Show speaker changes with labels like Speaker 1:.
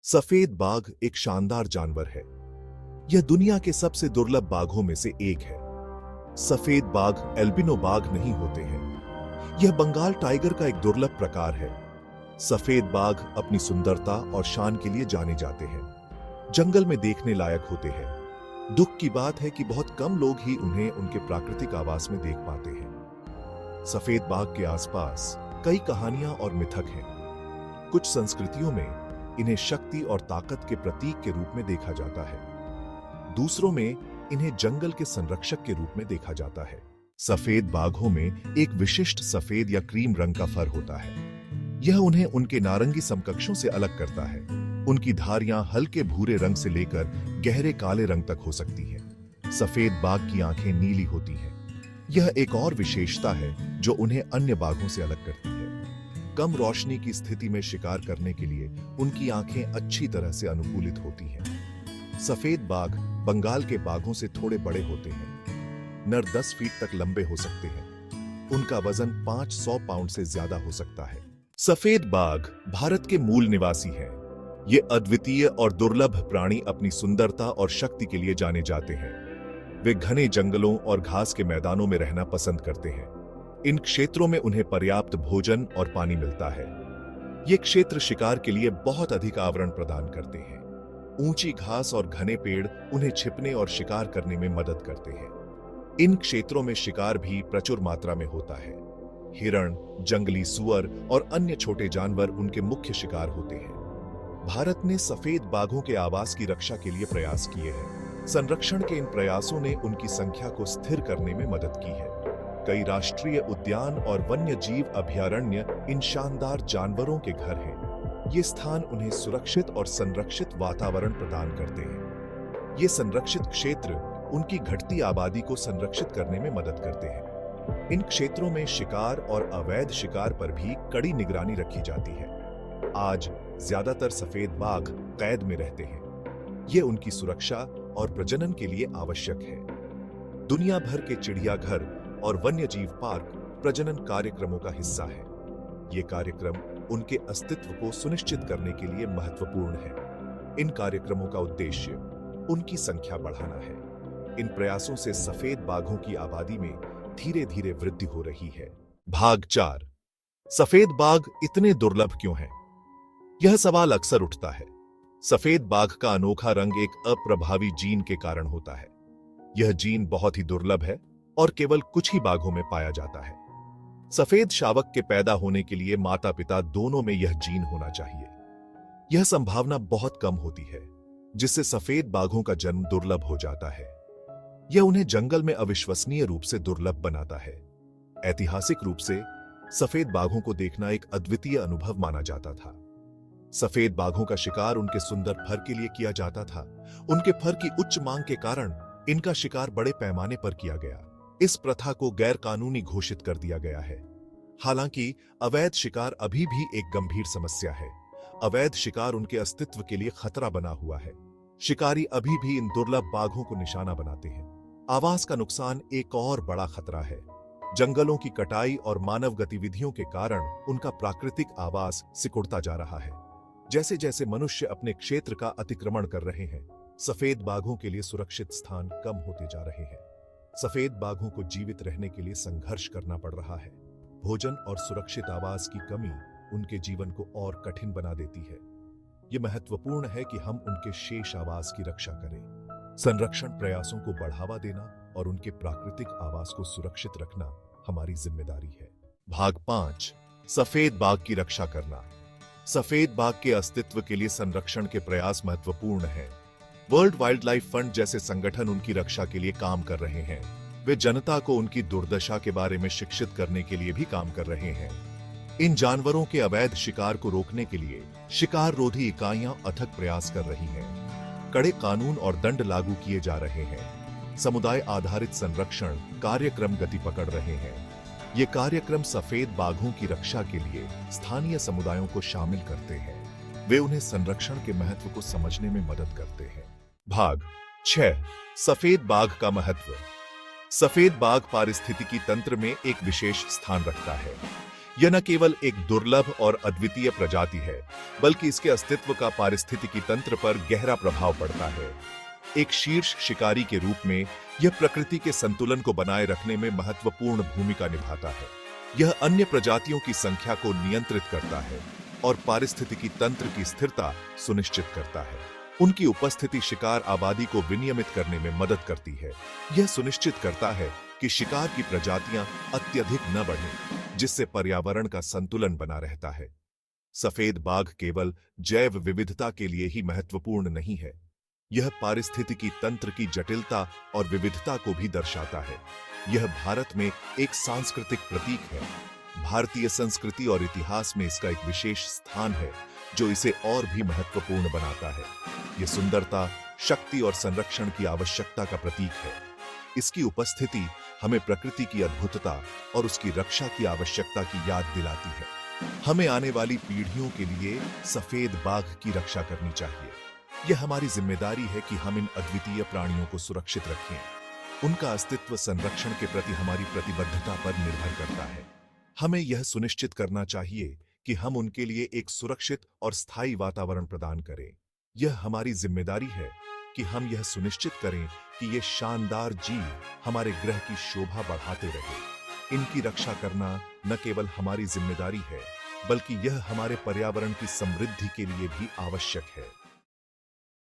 Speaker 1: सफेद बाघ एक शानदार जानवर है। यह दुनिया के सबसे दुर्लभ बाघों में से एक है। सफेद बाघ एल्बिनो बाघ नहीं होते हैं। यह बंगाल टाइगर का एक दुर्लभ प्रकार है। सफेद बाघ अपनी सुंदरता और शान के लिए जाने जाते हैं। जंगल में देखने लायक होते हैं। दुख की बात है कि बहुत कम लोग ही उन्हें उनके प्राकृतिक आवास में देख पाते हैं। सफेद बाघ के आसपास कई कहानियां और मिथक हैं। कुछ संस्कृतियों में इन्हें शक्ति और ताकत के प्रतीक के रूप में देखा जाता है। दूसरों में इन्हें जंगल के संरक्षक के रूप में देखा जाता है। सफेद बाघों में एक विशिष्ट सफेद या क्रीम रंग का फर होता है। यह उन्हें उनके नारंगी समकक्षों से अलग करता है। उनकी धारियां हल्के भूरे रंग से लेकर गहरे काले रंग तक हो सकती हैं। सफेद बाघ की आंखें नीली होती हैं। यह एक और विशेषता है जो उन्हें अन्य बाघों से अलग करती है। कम रोशनी की स्थिति में शिकार करने के लिए उनकी आंखें अच्छी तरह से अनुकूलित होती हैं। सफेद बाघ बंगाल के बाघों से थोड़े बड़े होते हैं। नर 10 फीट तक लंबे हो सकते हैं। उनका वजन 500 पाउंड से ज्यादा हो सकता है। सफेद बाघ भारत के मूल निवासी हैं। ये अद्वितीय और दुर्लभ प्राणी अपनी सुंदरता और शक्ति के लिए जाने जाते हैं। वे घने जंगलों और घास के मैदानों में रहना पसंद करते हैं। इन क्षेत्रों में उन्हें पर्याप्त भोजन और पानी मिलता है। ये क्षेत्र शिकार के लिए बहुत अधिक आवरण प्रदान करते हैं। ऊंची घास और घने पेड़ उन्हें छिपने और शिकार करने में मदद करते हैं। इन क्षेत्रों में शिकार भी प्रचुर मात्रा में होता है। हिरण, जंगली सुअर और अन्य छोटे जानवर उनके मुख्य शिकार होते हैं। भारत ने सफेद बाघों के आवास की रक्षा के लिए प्रयास किए हैं। संरक्षण के इन प्रयासों ने उनकी संख्या को स्थिर करने में मदद की है। कई राष्ट्रीय उद्यान और वन्य जीव अभयारण्य इन शानदार जानवरों के घर हैं। ये स्थान उन्हें सुरक्षित और संरक्षित वातावरण प्रदान करते हैं। ये संरक्षित क्षेत्र उनकी घटती आबादी को संरक्षित करने में मदद करते हैं। इन क्षेत्रों में शिकार और अवैध शिकार पर भी कड़ी निगरानी रखी जाती है। आज ज्यादातर सफेद बाघ कैद में रहते हैं। ये उनकी सुरक्षा और प्रजनन के लिए आवश्यक है। दुनिया भर के चिड़ियाघर और वन्यजीव पार्क प्रजनन कार्यक्रमों का हिस्सा है। ये कार्यक्रम उनके अस्तित्व को सुनिश्चित करने के लिए महत्वपूर्ण है। इन कार्यक्रमों का उद्देश्य उनकी संख्या बढ़ाना है। इन प्रयासों से सफेद बाघों की आबादी में धीरे धीरे वृद्धि हो रही है। भाग 4। सफेद बाघ इतने दुर्लभ क्यों हैं? यह सवाल अक्सर उठता है। सफेद बाघ का अनोखा रंग एक अप्रभावी जीन के कारण होता है। यह जीन बहुत ही दुर्लभ है और केवल कुछ ही बाघों में पाया जाता है। सफेद शावक के पैदा होने के लिए माता पिता दोनों में यह जीन होना चाहिए। यह संभावना बहुत कम होती है, जिससे सफेद बाघों का जन्म दुर्लभ हो जाता है। यह उन्हें जंगल में अविश्वसनीय रूप से दुर्लभ बनाता है। ऐतिहासिक रूप से सफेद बाघों को देखना एक अद्वितीय अनुभव माना जाता था। सफेद बाघों का शिकार उनके सुंदर फर के लिए किया जाता था। उनके फर की उच्च मांग के कारण इनका शिकार बड़े पैमाने पर किया गया। इस प्रथा को गैर कानूनी घोषित कर दिया गया है। हालांकि अवैध शिकार अभी भी एक गंभीर समस्या है। अवैध शिकार उनके अस्तित्व के लिए खतरा बना हुआ है। शिकारी अभी भी इन दुर्लभ बाघों को निशाना बनाते हैं। आवास का नुकसान एक और बड़ा खतरा है। जंगलों की कटाई और मानव गतिविधियों के कारण उनका प्राकृतिक आवास सिकुड़ता जा रहा है। जैसे जैसे मनुष्य अपने क्षेत्र का अतिक्रमण कर रहे हैं, सफेद बाघों के लिए सुरक्षित स्थान कम होते जा रहे हैं। सफेद बाघों को जीवित रहने के लिए संघर्ष करना पड़ रहा है। भोजन और सुरक्षित आवास की कमी उनके जीवन को और कठिन बना देती है। यह महत्वपूर्ण है कि हम उनके शेष आवास की रक्षा करें। संरक्षण प्रयासों को बढ़ावा देना और उनके प्राकृतिक आवास को सुरक्षित रखना हमारी जिम्मेदारी है। भाग 5। सफेद बाघ की रक्षा करना। सफेद बाघ के अस्तित्व के लिए संरक्षण के प्रयास महत्वपूर्ण हैं। वर्ल्ड वाइल्ड लाइफ फंड जैसे संगठन उनकी रक्षा के लिए काम कर रहे हैं। वे जनता को उनकी दुर्दशा के बारे में शिक्षित करने के लिए भी काम कर रहे हैं। इन जानवरों के अवैध शिकार को रोकने के लिए शिकार रोधी इकाइयां अथक प्रयास कर रही हैं। कड़े कानून और दंड लागू किए जा रहे हैं। समुदाय आधारित संरक्षण कार्यक्रम गति पकड़ रहे हैं। ये कार्यक्रम सफेद बाघों की रक्षा के लिए स्थानीय समुदायों को शामिल करते हैं। वे उन्हें संरक्षण के महत्व को समझने में मदद करते हैं। भाग 6। सफेद बाघ का महत्व। सफेद बाघ पारिस्थितिकी तंत्र में एक विशेष स्थान रखता है। यह न केवल एक दुर्लभ और अद्वितीय प्रजाति है, बल्कि इसके अस्तित्व का पारिस्थितिकी तंत्र पर गहरा प्रभाव पड़ता है। एक शीर्ष शिकारी के रूप में यह प्रकृति के संतुलन को बनाए रखने में महत्वपूर्ण भूमिका निभाता है। यह अन्य प्रजातियों की संख्या को नियंत्रित करता है और पारिस्थितिकी तंत्र की स्थिरता सुनिश्चित करता है। उनकी उपस्थिति शिकार आबादी को विनियमित करने में मदद करती है। यह सुनिश्चित करता है कि शिकार की प्रजातियां अत्यधिक न बढ़ें, जिससे पर्यावरण का संतुलन बना रहता है। सफेद बाघ केवल जैव विविधता के लिए ही महत्वपूर्ण नहीं है, यह पारिस्थितिकी तंत्र की जटिलता और विविधता को भी दर्शाता है। यह भारत में एक सांस्कृतिक प्रतीक है। भारतीय संस्कृति और इतिहास में इसका एक विशेष स्थान है, जो इसे और भी महत्वपूर्ण बनाता है। यह सुंदरता, शक्ति और संरक्षण की आवश्यकता का प्रतीक है। इसकी उपस्थिति हमें प्रकृति की अद्भुतता और उसकी रक्षा की आवश्यकता की याद दिलाती है। हमें आने वाली पीढ़ियों के लिए सफेद बाघ की रक्षा करनी चाहिए। यह हमारी जिम्मेदारी है कि हम इन अद्वितीय प्राणियों को सुरक्षित रखें। उनका अस्तित्व संरक्षण के प्रति हमारी प्रतिबद्धता पर निर्भर करता है। हमें यह सुनिश्चित करना चाहिए कि हम उनके लिए एक सुरक्षित और स्थायी वातावरण प्रदान करें। यह हमारी जिम्मेदारी है कि हम यह सुनिश्चित करें कि ये शानदार जीव हमारे ग्रह की शोभा बढ़ाते रहें। इनकी रक्षा करना न केवल हमारी जिम्मेदारी है, बल्कि यह हमारे पर्यावरण की समृद्धि के लिए भी आवश्यक है।